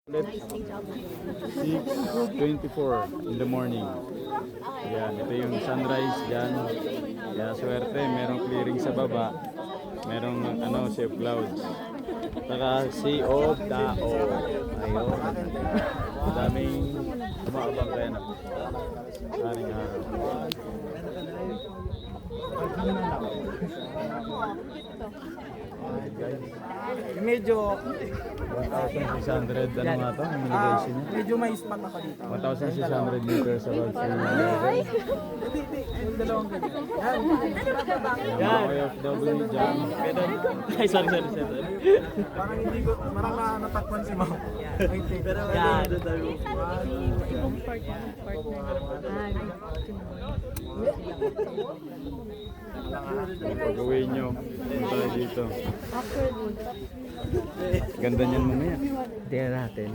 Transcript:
6:24 in the morning. Yan, ito yung sunrise dyan. Kaya swerte, merong clearing sa baba. Merong sea of clouds. Saka sea of tao. Ayun. Daming umaabang kaya na. Haring araw. Guys. Medyo 1,600 ano nga to? Ang mitigation niya? medyo may spot ako dito. 1,600 meters above sea level. Yung dalawang ganyan. Yan, OFW dyan. Ay, sorry. Parang hindi ko, parang natakpan si Mao. Pero Yan. Ibang part na Pag-uwi nyo, punta dito. after good. Ganda niyan mamaya. Hindi na natin.